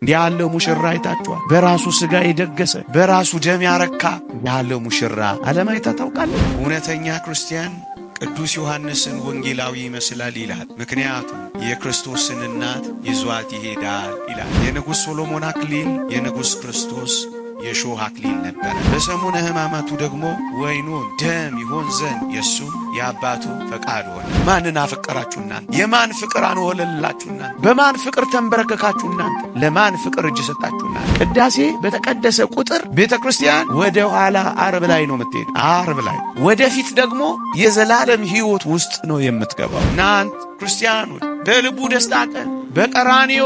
እንዲህ ያለው ሙሽራ አይታችኋል? በራሱ ሥጋ የደገሰ በራሱ ደም ያረካ ያለው ሙሽራ ዓለም አይታ ታውቃለህ? እውነተኛ ክርስቲያን ቅዱስ ዮሐንስን ወንጌላዊ ይመስላል ይላል። ምክንያቱም የክርስቶስን እናት ይዟት ይሄዳል ይላል። የንጉሥ ሶሎሞን አክሊል የንጉሥ ክርስቶስ የሾህ አክሊል ነበር። በሰሙነ ሕማማቱ ደግሞ ወይኑን ደም ይሆን ዘንድ የእሱም የአባቱ ፈቃድ ሆነ። ማንን አፈቀራችሁ እናንተ? የማን ፍቅር አንወለላችሁ እናንተ? በማን ፍቅር ተንበረከካችሁ እናንተ? ለማን ፍቅር እጅ ሰጣችሁ እናንተ? ቅዳሴ በተቀደሰ ቁጥር ቤተ ክርስቲያን ወደ ኋላ አርብ ላይ ነው የምትሄድ። አርብ ላይ ወደፊት ደግሞ የዘላለም ሕይወት ውስጥ ነው የምትገባው። እናንተ ክርስቲያኖች በልቡ ደስታ ቀን በቀራንዮ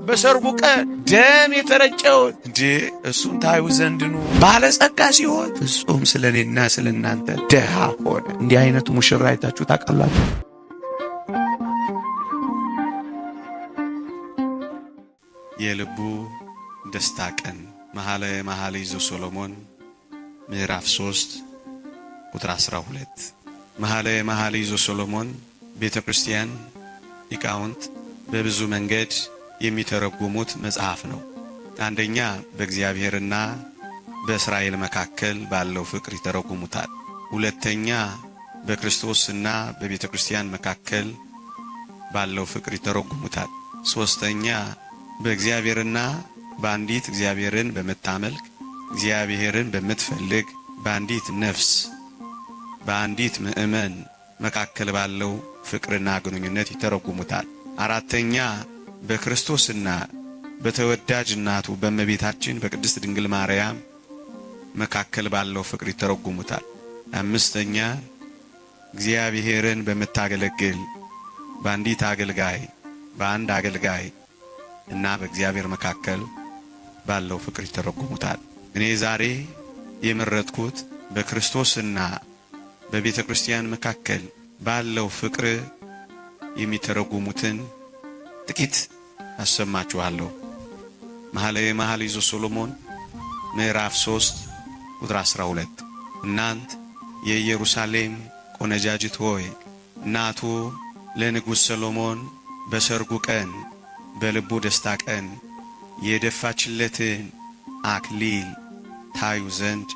በሰርጉ ቀን ደም የተረጨውን እንጂ እሱን ታዩ ዘንድ ነው። ባለጸጋ ሲሆን ፍጹም ስለኔና ስለናንተ ደሃ ሆነ። እንዲህ አይነቱ ሙሽራ አይታችሁ ታውቃላችሁ? የልቡ ደስታ ቀን መኃልየ ዘሰሎሞን ምዕራፍ 3 ቁጥር 12። መኃልየ ዘሰሎሞን ቤተ ክርስቲያን ሊቃውንት በብዙ መንገድ የሚተረጉሙት መጽሐፍ ነው። አንደኛ በእግዚአብሔርና በእስራኤል መካከል ባለው ፍቅር ይተረጉሙታል። ሁለተኛ በክርስቶስና በቤተ ክርስቲያን መካከል ባለው ፍቅር ይተረጉሙታል። ሶስተኛ በእግዚአብሔርና በአንዲት እግዚአብሔርን በምታመልክ እግዚአብሔርን በምትፈልግ በአንዲት ነፍስ በአንዲት ምእመን መካከል ባለው ፍቅርና ግንኙነት ይተረጉሙታል። አራተኛ በክርስቶስና በተወዳጅ እናቱ በእመቤታችን በቅድስት ድንግል ማርያም መካከል ባለው ፍቅር ይተረጉሙታል። አምስተኛ እግዚአብሔርን በምታገለግል በአንድ አገልጋይ እና በእግዚአብሔር መካከል ባለው ፍቅር ይተረጉሙታል። እኔ ዛሬ የመረጥኩት በክርስቶስና በቤተ ክርስቲያን መካከል ባለው ፍቅር የሚተረጉሙትን ጥቂት አሰማችኋለሁ። መኃልየ ዘሰሎሞን ምዕራፍ 3 ቁጥር 12 እናንት የኢየሩሳሌም ቆነጃጅት ሆይ እናቱ ለንጉሥ ሰሎሞን በሰርጉ ቀን በልቡ ደስታ ቀን የደፋችለትን አክሊል ታዩ ዘንድ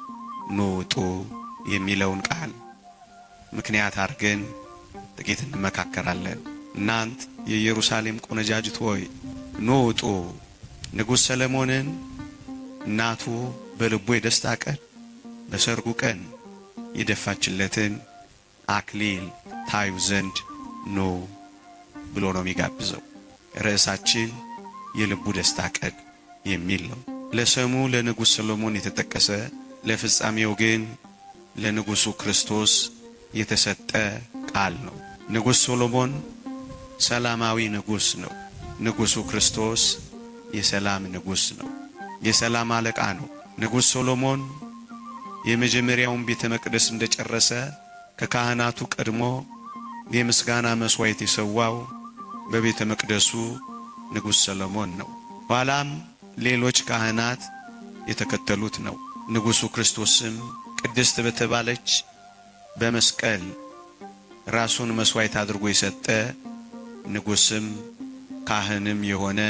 ኑ ውጡ የሚለውን ቃል ምክንያት አድርገን ጥቂት እንመካከራለን። እናንት የኢየሩሳሌም ቆነጃጅት ሆይ ኑ ውጡ፣ ንጉሥ ሰሎሞንን እናቱ በልቡ የደስታ ቀን በሰርጉ ቀን የደፋችለትን አክሊል ታዩ ዘንድ ኑ ብሎ ነው የሚጋብዘው። ርዕሳችን የልቡ ደስታ ቀን የሚል ነው። ለስሙ ለንጉሥ ሰሎሞን የተጠቀሰ ለፍጻሜው ግን ለንጉሡ ክርስቶስ የተሰጠ ቃል ነው። ንጉሥ ሰሎሞን ሰላማዊ ንጉሥ ነው። ንጉሡ ክርስቶስ የሰላም ንጉሥ ነው። የሰላም አለቃ ነው። ንጉሥ ሰሎሞን የመጀመሪያውን ቤተ መቅደስ እንደጨረሰ ከካህናቱ ቀድሞ የምስጋና መሥዋዕት የሰዋው በቤተ መቅደሱ ንጉሥ ሰሎሞን ነው። ኋላም ሌሎች ካህናት የተከተሉት ነው። ንጉሡ ክርስቶስም ቅድስት በተባለች በመስቀል ራሱን መሥዋዕት አድርጎ የሰጠ ንጉሥም ካህንም የሆነ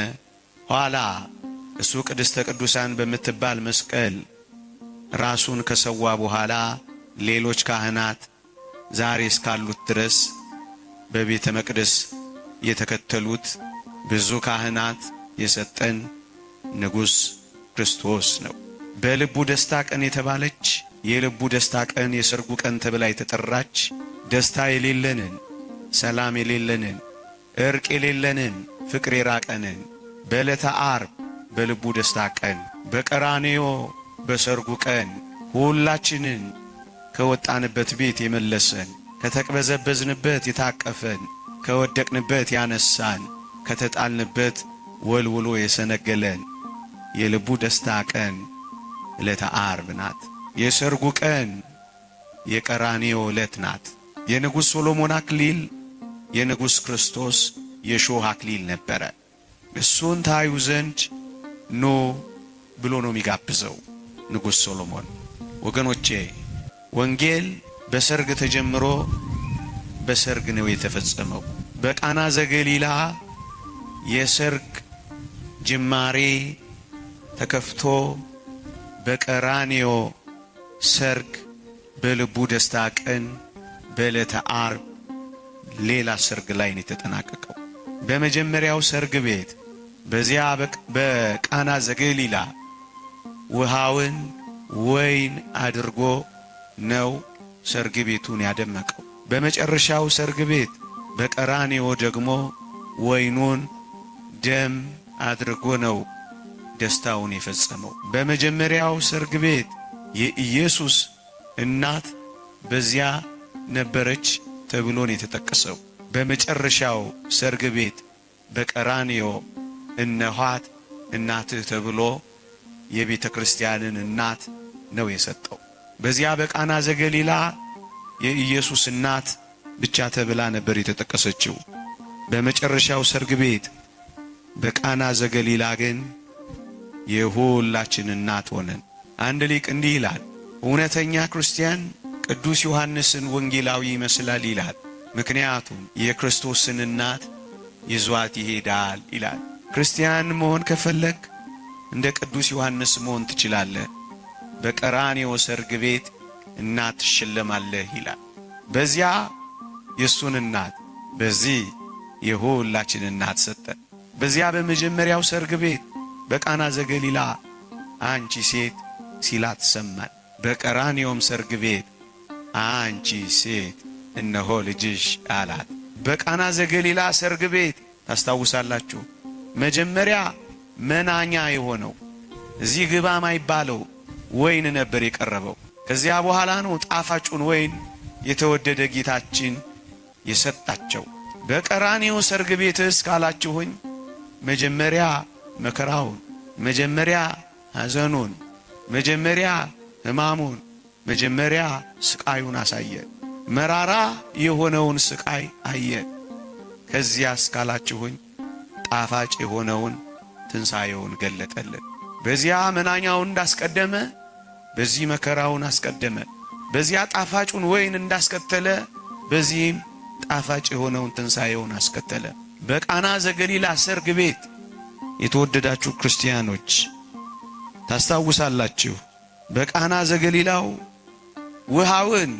ኋላ እሱ ቅድስተ ቅዱሳን በምትባል መስቀል ራሱን ከሰዋ በኋላ ሌሎች ካህናት ዛሬ እስካሉት ድረስ በቤተ መቅደስ የተከተሉት ብዙ ካህናት የሰጠን ንጉሥ ክርስቶስ ነው። በልቡ ደስታ ቀን የተባለች የልቡ ደስታ ቀን የሰርጉ ቀን ተብላ የተጠራች ደስታ የሌለንን፣ ሰላም የሌለንን፣ እርቅ የሌለንን፣ ፍቅር የራቀንን በዕለተ ዓርብ በልቡ ደስታ ቀን በቀራንዮ በሰርጉ ቀን ሁላችንን ከወጣንበት ቤት የመለሰን፣ ከተቅበዘበዝንበት የታቀፈን፣ ከወደቅንበት ያነሳን፣ ከተጣልንበት ወልውሎ የሰነገለን የልቡ ደስታ ቀን ዕለተ ዓርብ ናት። የሰርጉ ቀን የቀራንዮ ዕለት ናት። የንጉሥ ሰሎሞን አክሊል የንጉሥ ክርስቶስ የሾህ አክሊል ነበረ። እሱን ታዩ ዘንድ ኑ ብሎ ነው የሚጋብዘው ንጉሥ ሰሎሞን። ወገኖቼ ወንጌል በሰርግ ተጀምሮ በሰርግ ነው የተፈጸመው። በቃና ዘገሊላ የሰርግ ጅማሬ ተከፍቶ በቀራንዮ ሰርግ በልቡ ደስታ ቀን በዕለተ ዓርብ ሌላ ሰርግ ላይ ነው የተጠናቀቀው። በመጀመሪያው ሰርግ ቤት በዚያ በቃና ዘገሊላ ውሃውን ወይን አድርጎ ነው ሰርግ ቤቱን ያደመቀው። በመጨረሻው ሰርግ ቤት በቀራንዮ ደግሞ ወይኑን ደም አድርጎ ነው ደስታውን የፈጸመው። በመጀመሪያው ሰርግ ቤት የኢየሱስ እናት በዚያ ነበረች ተብሎ ነው የተጠቀሰው። በመጨረሻው ሰርግ ቤት በቀራንዮ እነኋት እናትህ ተብሎ የቤተ ክርስቲያንን እናት ነው የሰጠው። በዚያ በቃና ዘገሊላ የኢየሱስ እናት ብቻ ተብላ ነበር የተጠቀሰችው። በመጨረሻው ሰርግ ቤት በቃና ዘገሊላ ግን የሁላችን እናት ሆነን። አንድ ሊቅ እንዲህ ይላል፣ እውነተኛ ክርስቲያን ቅዱስ ዮሐንስን ወንጌላዊ ይመስላል ይላል። ምክንያቱም የክርስቶስን እናት ይዟት ይሄዳል ይላል። ክርስቲያን መሆን ከፈለግ እንደ ቅዱስ ዮሐንስ መሆን ትችላለህ። በቀራንዮ ሰርግ ቤት እናት ትሸለማለህ ይላል። በዚያ የእሱን እናት በዚህ የሁላችን እናት ሰጠን። በዚያ በመጀመሪያው ሰርግ ቤት በቃና ዘገሊላ አንቺ ሴት ሲላት ሰማን። በቀራንዮም ሰርግ ቤት አንቺ ሴት እነሆ ልጅሽ አላት። በቃና ዘገሊላ ሰርግ ቤት ታስታውሳላችሁ፣ መጀመሪያ መናኛ የሆነው እዚህ ግባ ማይባለው ወይን ነበር የቀረበው። ከዚያ በኋላ ነው ጣፋጩን ወይን የተወደደ ጌታችን የሰጣቸው። በቀራንዮ ሰርግ ቤትስ ካላችሁኝ መጀመሪያ መከራውን፣ መጀመሪያ ሐዘኑን፣ መጀመሪያ ሕማሙን፣ መጀመሪያ ስቃዩን አሳየ። መራራ የሆነውን ስቃይ አየ። ከዚያስ ካላችሁኝ ጣፋጭ የሆነውን ትንሣኤውን ገለጠልን። በዚያ መናኛውን እንዳስቀደመ በዚህ መከራውን አስቀደመ። በዚያ ጣፋጩን ወይን እንዳስከተለ በዚህም ጣፋጭ የሆነውን ትንሣኤውን አስከተለ። በቃና ዘገሊላ ሰርግ ቤት የተወደዳችሁ ክርስቲያኖች ታስታውሳላችሁ። በቃና ዘገሊላው ውሃውን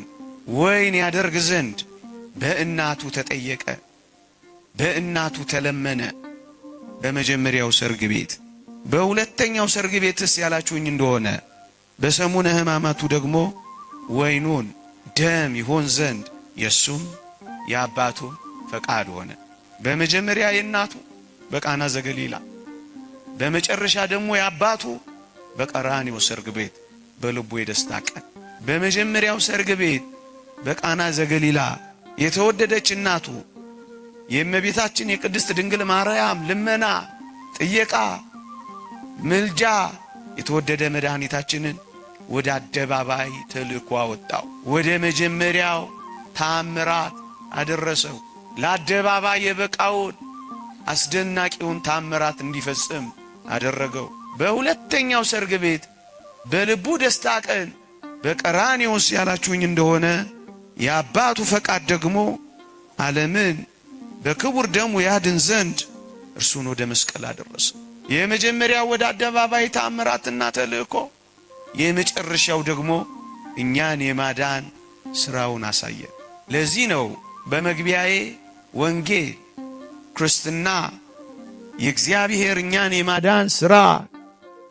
ወይን ያደርግ ዘንድ በእናቱ ተጠየቀ፣ በእናቱ ተለመነ። በመጀመሪያው ሰርግ ቤት። በሁለተኛው ሰርግ ቤትስ ያላችሁኝ እንደሆነ በሰሙነ ሕማማቱ ደግሞ ወይኑን ደም ይሆን ዘንድ የሱም የአባቱም ፈቃድ ሆነ። በመጀመሪያ የእናቱ በቃና ዘገሊላ፣ በመጨረሻ ደግሞ የአባቱ በቀራንዮ ሰርግ ቤት በልቡ የደስታ ቀን። በመጀመሪያው ሰርግ ቤት በቃና ዘገሊላ የተወደደች እናቱ የእመቤታችን የቅድስት ድንግል ማርያም ልመና፣ ጥየቃ፣ ምልጃ የተወደደ መድኃኒታችንን ወደ አደባባይ ተልኮ አወጣው። ወደ መጀመሪያው ታምራት አደረሰው። ለአደባባይ የበቃውን አስደናቂውን ታምራት እንዲፈጽም አደረገው። በሁለተኛው ሰርግ ቤት በልቡ ደስታ ቀን በቀራንዮስ ያላችሁኝ እንደሆነ የአባቱ ፈቃድ ደግሞ ዓለምን በክቡር ደሙ ያድን ዘንድ እርሱን ወደ መስቀል አደረሰ። የመጀመሪያው ወደ አደባባይ ታምራትና ተልእኮ፣ የመጨረሻው ደግሞ እኛን የማዳን ሥራውን አሳየ። ለዚህ ነው በመግቢያዬ ወንጌል ክርስትና የእግዚአብሔር እኛን የማዳን ሥራ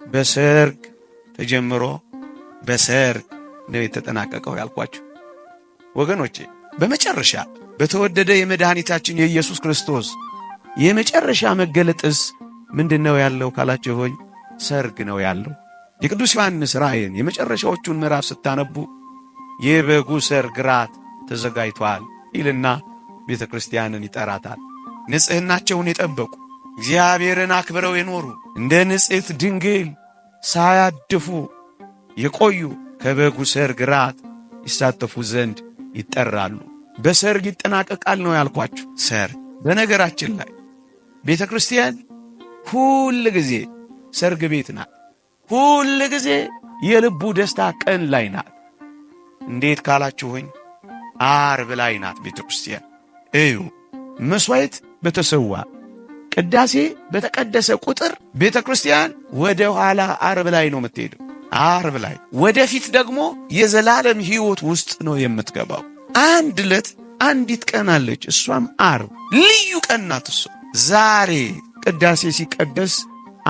በሰርግ ተጀምሮ በሰርግ ነው የተጠናቀቀው ያልኳችሁ ወገኖቼ። በመጨረሻ በተወደደ የመድኃኒታችን የኢየሱስ ክርስቶስ የመጨረሻ መገለጥስ ምንድነው ያለው ካላችሁ ሆይ ሰርግ ነው ያለው። የቅዱስ ዮሐንስ ራእይን የመጨረሻዎቹን ምዕራፍ ስታነቡ የበጉ ሰርግ ራት ተዘጋጅቷል ይልና ቤተ ክርስቲያንን ይጠራታል። ንጽሕናቸውን የጠበቁ እግዚአብሔርን አክብረው የኖሩ እንደ ንጽሕት ድንግል ሳያድፉ የቆዩ ከበጉ ሰርግ ራት ይሳተፉ ዘንድ ይጠራሉ። በሰርግ ይጠናቀቃል ነው ያልኳችሁ። ሰርግ በነገራችን ላይ ቤተ ክርስቲያን ሁል ጊዜ ሰርግ ቤት ናት። ሁል ጊዜ የልቡ ደስታ ቀን ላይ ናት። እንዴት ካላችሁኝ ዓርብ ላይ ናት ቤተ ክርስቲያን። እዩ፣ መሥዋዕት በተሰዋ ቅዳሴ በተቀደሰ ቁጥር ቤተ ክርስቲያን ወደ ኋላ ዓርብ ላይ ነው የምትሄደው። ዓርብ ላይ ወደፊት ደግሞ የዘላለም ሕይወት ውስጥ ነው የምትገባው። አንድ ዕለት አንዲት ቀን አለች፣ እሷም ዓርብ ልዩ ቀን ናት። እሷ ዛሬ ቅዳሴ ሲቀደስ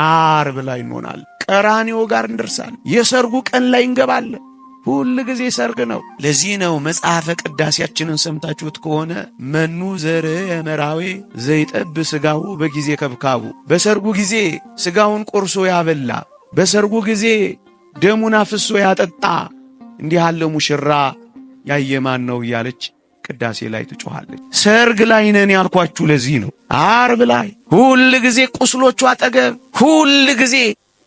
ዓርብ ላይ እንሆናለን። ቀራንዮ ጋር እንደርሳለን። የሰርጉ ቀን ላይ እንገባለን። ሁል ጊዜ ሰርግ ነው። ለዚህ ነው መጽሐፈ ቅዳሴያችንን ሰምታችሁት ከሆነ መኑ ዘርእ መራዌ ዘይጠብ ሥጋሁ በጊዜ ከብካቡ፣ በሰርጉ ጊዜ ሥጋውን ቆርሶ ያበላ፣ በሰርጉ ጊዜ ደሙን አፍሶ ያጠጣ እንዲህ ያለ ሙሽራ ያየማን ነው እያለች ቅዳሴ ላይ ትጮኻለች። ሰርግ ላይ ነን ያልኳችሁ ለዚህ ነው። ዓርብ ላይ ሁል ጊዜ ቁስሎቹ አጠገብ፣ ሁል ጊዜ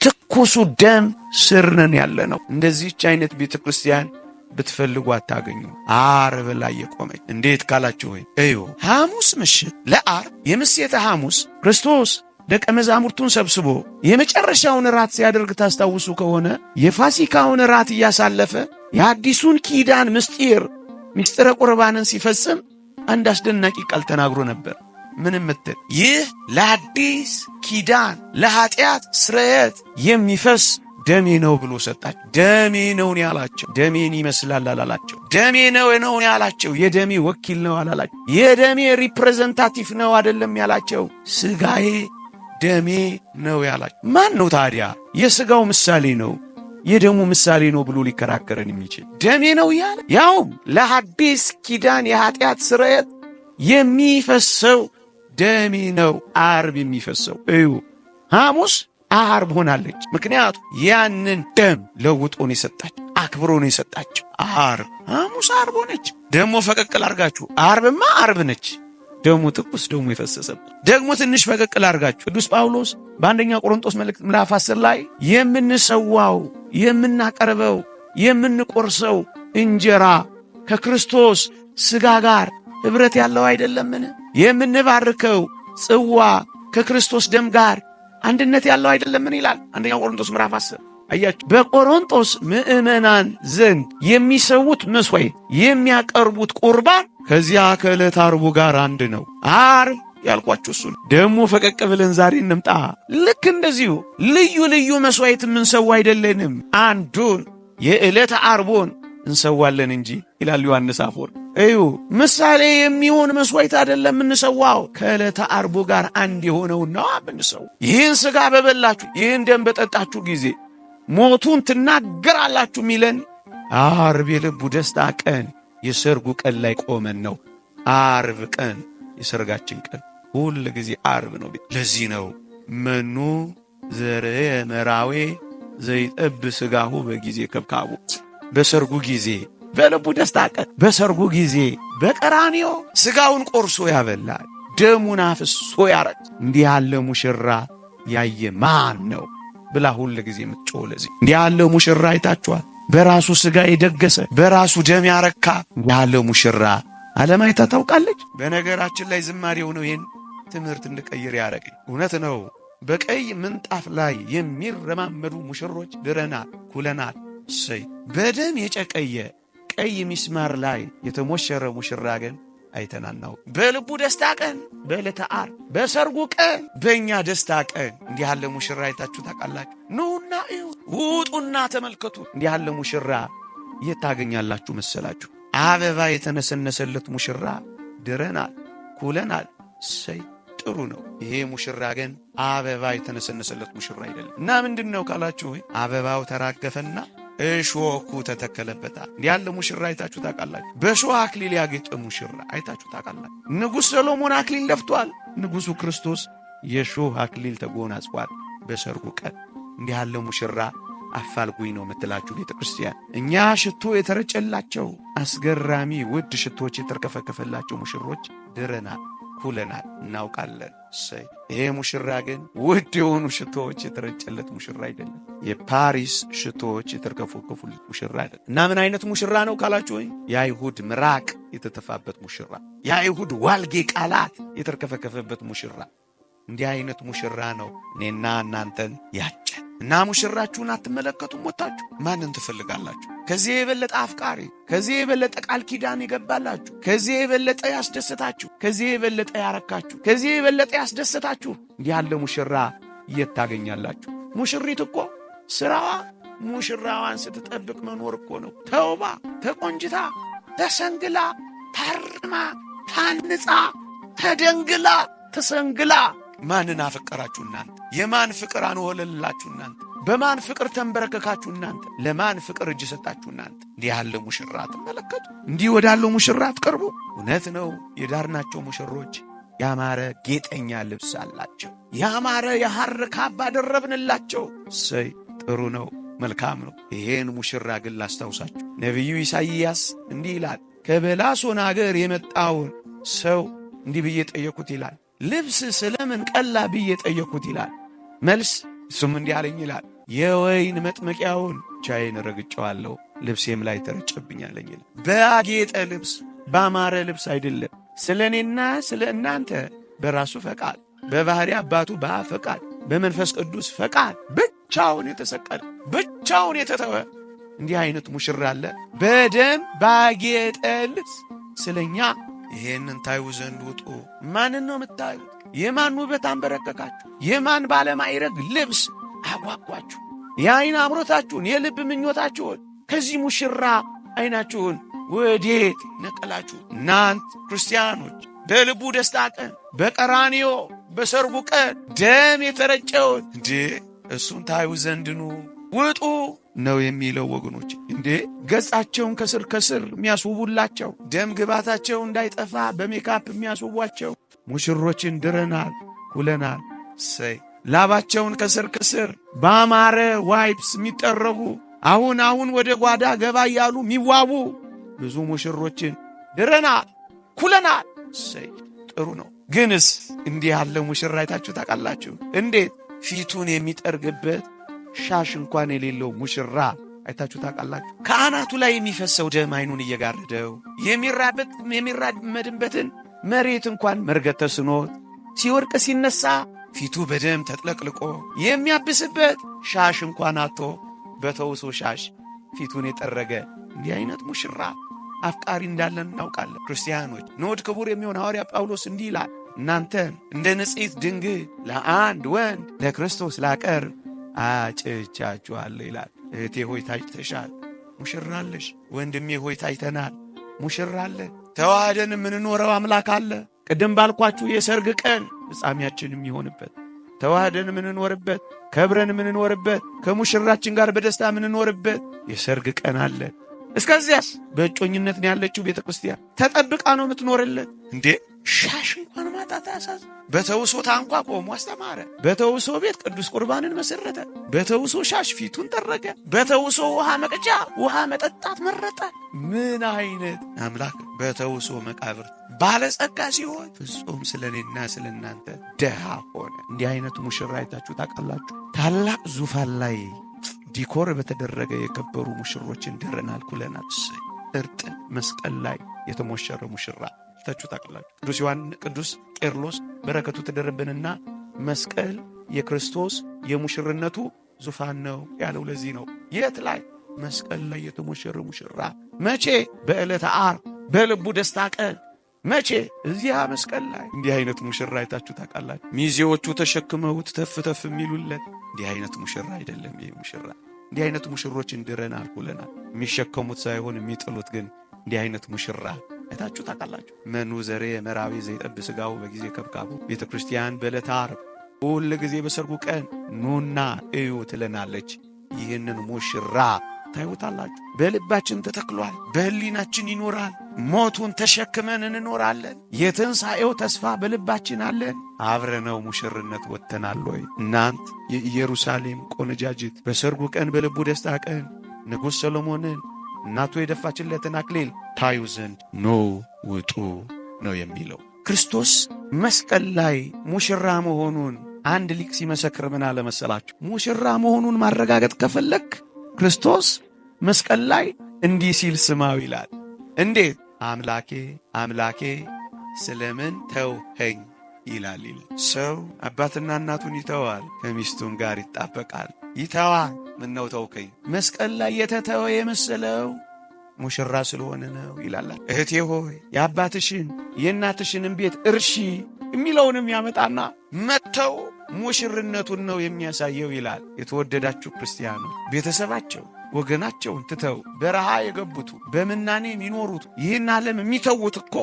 ትኩሱ ደም ስር ነን ያለ ነው። እንደዚህች አይነት ቤተ ክርስቲያን ብትፈልጉ አታገኙ። ዓርብ ላይ የቆመች እንዴት ካላችሁ ወይ እዩ ሐሙስ ምሽት ለዓርብ የምሴተ ሐሙስ ክርስቶስ ደቀ መዛሙርቱን ሰብስቦ የመጨረሻውን ራት ሲያደርግ ታስታውሱ ከሆነ የፋሲካውን ራት እያሳለፈ የአዲሱን ኪዳን ምስጢረ ቁርባንን ሲፈጽም አንድ አስደናቂ ቃል ተናግሮ ነበር። ምንም ምትል ይህ ለአዲስ ኪዳን ለኃጢአት ስርየት የሚፈስ ደሜ ነው ብሎ ሰጣቸው። ደሜ ነው ያላቸው ደሜን ይመስላል አላላቸው። ደሜ ነው ያላቸው የደሜ ወኪል ነው አላላቸው። የደሜ ሪፕሬዘንታቲቭ ነው አይደለም ያላቸው። ሥጋዬ ደሜ ነው ያላቸው። ማን ነው ታዲያ የሥጋው ምሳሌ ነው የደሙ ምሳሌ ነው ብሎ ሊከራከረን የሚችል? ደሜ ነው ያለ ያውም ለአዲስ ኪዳን የኃጢአት ስርየት የሚፈሰው ደሜ ነው። ዓርብ የሚፈሰው እዩ ሐሙስ ዓርብ ሆናለች። ምክንያቱም ያንን ደም ለውጦ ነው የሰጣቸው፣ አክብሮ ነው የሰጣቸው። ዓርብ ሐሙስ ዓርብ ሆነች። ደግሞ ፈቀቅል አርጋችሁ ዓርብማ ዓርብ ነች። ደሙ ትኩስ ደሙ የፈሰሰበት ደግሞ ትንሽ ፈቀቅል አርጋችሁ ቅዱስ ጳውሎስ በአንደኛ ቆሮንቶስ መልእክት ምዕራፍ 10 ላይ የምንሰዋው የምናቀርበው የምንቆርሰው እንጀራ ከክርስቶስ ሥጋ ጋር ኅብረት ያለው አይደለምን? የምንባርከው ጽዋ ከክርስቶስ ደም ጋር አንድነት ያለው አይደለምን ይላል አንደኛ ቆሮንቶስ ምዕራፍ 10። አያችሁ በቆሮንቶስ ምዕመናን ዘንድ የሚሰዉት መስዋዕት የሚያቀርቡት ቁርባን ከዚያ ከዕለት ዓርቡ ጋር አንድ ነው። ዓርብ ያልኳችሁ እሱ ነው። ደግሞ ፈቀቅ ብለን ዛሬ እንምጣ። ልክ እንደዚሁ ልዩ ልዩ መስዋዕት የምንሰዋ አይደለንም፣ አንዱን የዕለት ዓርቡን እንሰዋለን እንጂ ይላል ዮሐንስ አፈወርቅ። እዩ ምሳሌ የሚሆን መስዋዕት አይደለም የምንሰዋው፣ ከዕለተ ዓርቡ ጋር አንድ የሆነውን ነው የምንሰዋው። ይህን ሥጋ በበላችሁ ይህን ደም በጠጣችሁ ጊዜ ሞቱን ትናገራላችሁ ሚለን ዓርብ የልቡ ደስታ ቀን የሰርጉ ቀን ላይ ቆመን ነው። ዓርብ ቀን የሰርጋችን ቀን ሁል ጊዜ ዓርብ ነው። ለዚህ ነው መኑ ዘርእ መራዌ ዘይጠብ ሥጋሁ በጊዜ ከብካቡ፣ በሰርጉ ጊዜ በልቡ ደስታ ቀን በሰርጉ ጊዜ በቀራንዮ ሥጋውን ቆርሶ ያበላል፣ ደሙን አፍሶ ያረግ እንዲህ ያለ ሙሽራ ያየ ማን ነው ብላ ሁል ጊዜ የምትጮህ ለዚህ እንዲህ ያለ ሙሽራ አይታችኋል? በራሱ ሥጋ የደገሰ በራሱ ደም ያረካ እንዲህ ያለ ሙሽራ ዓለም አይታ ታውቃለች? በነገራችን ላይ ዝማሬው ነው ይህን ትምህርት እንድቀይር ያረገኝ። እውነት ነው። በቀይ ምንጣፍ ላይ የሚረማመዱ ሙሽሮች ድረናል፣ ኩለናል። እሰይ በደም የጨቀየ ቀይ ሚስማር ላይ የተሞሸረ ሙሽራ ግን አይተናናው። በልቡ ደስታ ቀን በዕለተ ዓርብ በሰርጉ ቀን በእኛ ደስታ ቀን እንዲህ ያለ ሙሽራ አይታችሁ ታውቃላችሁ? ኑና እዩ፣ ውጡና ተመልከቱ። እንዲህ ያለ ሙሽራ የት ታገኛላችሁ መሰላችሁ? አበባ የተነሰነሰለት ሙሽራ ድረናል፣ ኩለናል። እሰይ ጥሩ ነው። ይሄ ሙሽራ ግን አበባ የተነሰነሰለት ሙሽራ አይደለም። እና ምንድነው ካላችሁ አበባው ተራገፈና እሾኩ ተተከለበታል። እንዲህ ያለ ሙሽራ አይታችሁ ታውቃላችሁ? በእሾህ አክሊል ያጌጠ ሙሽራ አይታችሁ ታውቃላችሁ? ንጉሥ ሰሎሞን አክሊል ደፍቷል። ንጉሡ ክርስቶስ የእሾህ አክሊል ተጎናጽፏል በሰርጉ ቀን። እንዲህ ያለ ሙሽራ አፋልጉኝ ነው የምትላችሁ ቤተ ክርስቲያን። እኛ ሽቶ የተረጨላቸው አስገራሚ ውድ ሽቶች የተርከፈከፈላቸው ሙሽሮች ድረናል፣ ኩለናል፣ እናውቃለን። እሰይ ይሄ ሙሽራ ግን ውድ የሆኑ ሽቶዎች የተረጨለት ሙሽራ አይደለም። የፓሪስ ሽቶዎች የተርከፈከፉለት ሙሽራ አይደለም። እና ምን አይነት ሙሽራ ነው ካላችሁ የአይሁድ ምራቅ የተተፋበት ሙሽራ፣ የአይሁድ ዋልጌ ቃላት የተርከፈከፈበት ሙሽራ። እንዲህ አይነት ሙሽራ ነው እኔና እናንተን ያጨን። እና ሙሽራችሁን አትመለከቱም? ወጣችሁ ማንን ትፈልጋላችሁ? ከዚህ የበለጠ አፍቃሪ፣ ከዚህ የበለጠ ቃል ኪዳን ይገባላችሁ፣ ከዚህ የበለጠ ያስደስታችሁ፣ ከዚህ የበለጠ ያረካችሁ፣ ከዚህ የበለጠ ያስደስታችሁ እንዲህ ያለ ሙሽራ የት ታገኛላችሁ? ሙሽሪት እኮ ስራዋ ሙሽራዋን ስትጠብቅ መኖር እኮ ነው። ተውባ፣ ተቆንጅታ፣ ተሰንግላ፣ ታርማ፣ ታንጻ፣ ተደንግላ፣ ተሰንግላ። ማንን አፈቀራችሁ እናንተ? የማን ፍቅር አንወለላችሁ እናንተ? በማን ፍቅር ተንበረከካችሁ እናንተ? ለማን ፍቅር እጅ ሰጣችሁ እናንተ? እንዲህ ያለ ሙሽራ ትመለከቱ? እንዲህ ወዳለው ሙሽራ አትቀርቡ? እውነት ነው የዳርናቸው ሙሽሮች ያማረ ጌጠኛ ልብስ አላቸው። ያማረ የሐር ካባ ደረብንላቸው። እሰይ ጥሩ ነው፣ መልካም ነው። ይሄን ሙሽራ ግን ላስታውሳችሁ፣ ነቢዩ ኢሳይያስ እንዲህ ይላል፣ ከበላሶን አገር የመጣውን ሰው እንዲህ ብዬ ጠየኩት ይላል። ልብስ ስለምን ቀላ ብዬ ጠየኩት ይላል። መልስ እሱም እንዲህ አለኝ ይላል፣ የወይን መጥመቂያውን ቻይን ረግጨዋለሁ፣ ልብሴም ላይ ተረጨብኛለኝ ይላል። በአጌጠ ልብስ ባማረ ልብስ አይደለም። ስለ እኔና ስለ እናንተ በራሱ ፈቃድ፣ በባህሪ አባቱ በአብ ፈቃድ፣ በመንፈስ ቅዱስ ፈቃድ ብቻውን የተሰቀለ ብቻውን የተተወ እንዲህ አይነት ሙሽራ አለ። በደም ባጌጠ ልብስ ስለኛ ይሄንን ታዩ ዘንድ ውጡ። ማንን ነው የምታዩት? የማን ውበት አንበረከካችሁ? የማን ባለማይረግ ልብስ አጓጓችሁ? የአይን አምሮታችሁን የልብ ምኞታችሁን ከዚህ ሙሽራ አይናችሁን ወዴት ነቀላችሁ? እናንት ክርስቲያኖች በልቡ ደስታ ቀን በቀራንዮ በሰርጉ ቀን ደም የተረጨውን እንዴ እሱን ታዩ ዘንድኑ ውጡ ነው የሚለው ወገኖች። እንዴ ገጻቸውን ከስር ከስር የሚያስውቡላቸው፣ ደም ግባታቸው እንዳይጠፋ በሜካፕ የሚያስውቧቸው ሙሽሮችን ድረናል፣ ኩለናል። ሰይ ላባቸውን ከስር ከስር ባማረ ዋይፕስ የሚጠረጉ አሁን ወደ ጓዳ ገባ እያሉ የሚዋቡ ብዙ ሙሽሮችን ድረናል፣ ኩለናል። ሰይ ጥሩ ነው። ግንስ እንዲህ ያለ ሙሽራ አይታችሁ ታውቃላችሁ? እንዴት ፊቱን የሚጠርግበት ሻሽ እንኳን የሌለው ሙሽራ አይታችሁ ታውቃላችሁ? ከአናቱ ላይ የሚፈሰው ደም አይኑን እየጋረደው የሚራመድበትን መሬት እንኳን መርገጥ ተስኖት ሲወርቅ ሲነሳ ፊቱ በደም ተጥለቅልቆ የሚያብስበት ሻሽ እንኳን አጥቶ በተውሶ ሻሽ ፊቱን የጠረገ እንዲህ አይነት ሙሽራ አፍቃሪ እንዳለን እናውቃለን። ክርስቲያኖች ንዑድ ክቡር የሚሆን ሐዋርያ ጳውሎስ እንዲህ ይላል፣ እናንተ እንደ ንጽሕት ድንግል ለአንድ ወንድ ለክርስቶስ ላቀርብ አጭቻችኋለሁ ይላል። እህቴ ሆይ ታጭተሻል፣ ሙሽራ አለሽ። ወንድሜ ሆይ ታይተናል፣ ሙሽራ አለ። ተዋህደን የምንኖረው አምላክ አለ። ቅድም ባልኳችሁ የሰርግ ቀን ፍጻሜያችን የሚሆንበት ተዋህደን የምንኖርበት ከብረን የምንኖርበት ከሙሽራችን ጋር በደስታ የምንኖርበት የሰርግ ቀን አለ። እስከዚያስ በእጮኝነት ነው ያለችው ቤተ ክርስቲያን። ተጠብቃ ነው የምትኖርለት። እንዴ ሻሽ እንኳን ማጣት ያሳዝ። በተውሶ ታንኳ ቆሞ አስተማረ። በተውሶ ቤት ቅዱስ ቁርባንን መሰረተ። በተውሶ ሻሽ ፊቱን ጠረገ። በተውሶ ውሃ መቅጃ ውሃ መጠጣት መረጠ። ምን አይነት አምላክ! በተውሶ መቃብር ባለጸጋ ሲሆን ፍጹም ስለኔና ስለናንተ ደሃ ሆነ። እንዲህ አይነቱ ሙሽራ አይታችሁ ታውቃላችሁ? ታላቅ ዙፋን ላይ ዲኮር በተደረገ የከበሩ ሙሽሮችን ድረናል፣ ኩለናል። እርጥ መስቀል ላይ የተሞሸረ ሙሽራ አይታችሁ ታውቃላችሁ? ቅዱስ ቄርሎስ በረከቱ ተደረበንና መስቀል የክርስቶስ የሙሽርነቱ ዙፋን ነው ያለው ለዚህ ነው። የት ላይ? መስቀል ላይ የተሞሸረ ሙሽራ። መቼ? በዕለተ ዓርብ በልቡ ደስታ ቀን። መቼ? እዚያ መስቀል ላይ። እንዲህ አይነት ሙሽራ አይታችሁ ታውቃላችሁ? ሚዜዎቹ ተሸክመውት ተፍ ተፍ የሚሉለት እንዲህ አይነት ሙሽራ አይደለም ይሄ ሙሽራ። እንዲህ አይነት ሙሽሮችን ድረናል፣ ኩለናል። የሚሸከሙት ሳይሆን የሚጥሉት ግን እንዲህ አይነት ሙሽራ አይታችሁ ታውቃላችሁ? መኑ ዘሬ መራዊ ዘይጠብ ሥጋው በጊዜ ከብካቡ። ቤተ ክርስቲያን በዕለተ ዓርብ ሁል ጊዜ በሰርጉ ቀን ኑና እዩ ትለናለች። ይህንን ሙሽራ ታዩታላችሁ። በልባችን ተተክሏል፣ በህሊናችን ይኖራል። ሞቱን ተሸክመን እንኖራለን። የትንሣኤው ተስፋ በልባችን አለን። አብረነው ሙሽርነት ወጥተናል ወይ? እናንት የኢየሩሳሌም ቆነጃጅት በሰርጉ ቀን በልቡ ደስታ ቀን ንጉሥ ሰሎሞንን እናቱ የደፋችለትን አክሊል ታዩ ዘንድ ኖ ውጡ ነው የሚለው። ክርስቶስ መስቀል ላይ ሙሽራ መሆኑን አንድ ሊቅ ሲመሰክር ምን አለ መሰላችሁ? ሙሽራ መሆኑን ማረጋገጥ ከፈለክ ክርስቶስ መስቀል ላይ እንዲህ ሲል ስማው ይላል። እንዴት? አምላኬ አምላኬ ስለምን ተውኸኝ ይላል። ሰው አባትና እናቱን ይተዋል፣ ከሚስቱም ጋር ይጣበቃል፣ ይተዋ። ምነው ተውከኝ? መስቀል ላይ የተተወ የመሰለው ሙሽራ ስለሆነ ነው ይላል። እህቴ ሆይ የአባትሽን የእናትሽንም ቤት እርሺ የሚለውንም ያመጣና መተው ሙሽርነቱን ነው የሚያሳየው ይላል። የተወደዳችሁ ክርስቲያኖች ቤተሰባቸው ወገናቸውን ትተው በረሃ የገቡት በምናኔ የሚኖሩት ይህን ዓለም የሚተውት እኮ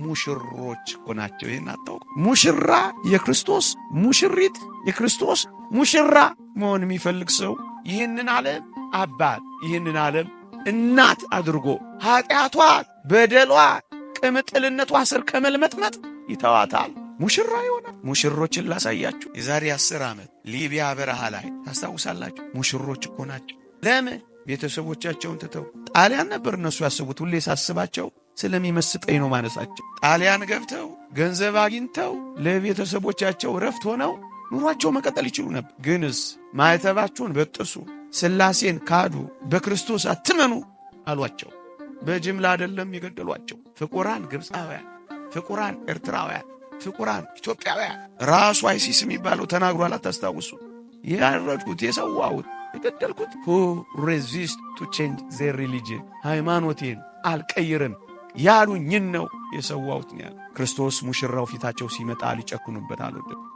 ሙሽሮች እኮ ናቸው። ይህን አታውቁ? ሙሽራ የክርስቶስ ሙሽሪት የክርስቶስ ሙሽራ መሆን የሚፈልግ ሰው ይህንን ዓለም አባት ይህንን ዓለም እናት አድርጎ ኃጢአቷን በደሏን ቅምጥልነቷ ስር ከመልመጥመጥ ይተዋታል። ሙሽራ ይሆናል። ሙሽሮችን ላሳያችሁ። የዛሬ 10 ዓመት ሊቢያ በረሃ ላይ ታስታውሳላችሁ? ሙሽሮች እኮ ናቸው። ለምን? ቤተሰቦቻቸውን ትተው ጣሊያን ነበር እነሱ ያስቡት። ሁሌ ሳስባቸው ስለሚመስጠኝ ነው ማነሳቸው። ጣሊያን ገብተው ገንዘብ አግኝተው ለቤተሰቦቻቸው ረፍት ሆነው ኑሯቸው መቀጠል ይችሉ ነበር። ግንስ ማዕተባቸውን በጥሱ፣ ሥላሴን ካዱ፣ በክርስቶስ አትመኑ አሏቸው። በጅምላ አይደለም የገደሏቸው። ፍቁራን ግብፃውያን፣ ፍቁራን ኤርትራውያን፣ ፍቁራን ኢትዮጵያውያን ራሱ አይሲስ የሚባለው ተናግሯል። አታስታውሱ? ያረድኩት የሰዋሁት የገደልኩት who resist to change their religion ሃይማኖቴን አልቀይርም ያሉኝን ነው የሰዋሁት። ክርስቶስ ሙሽራው ፊታቸው ሲመጣ ሊጨክኑበት አልወደዱም።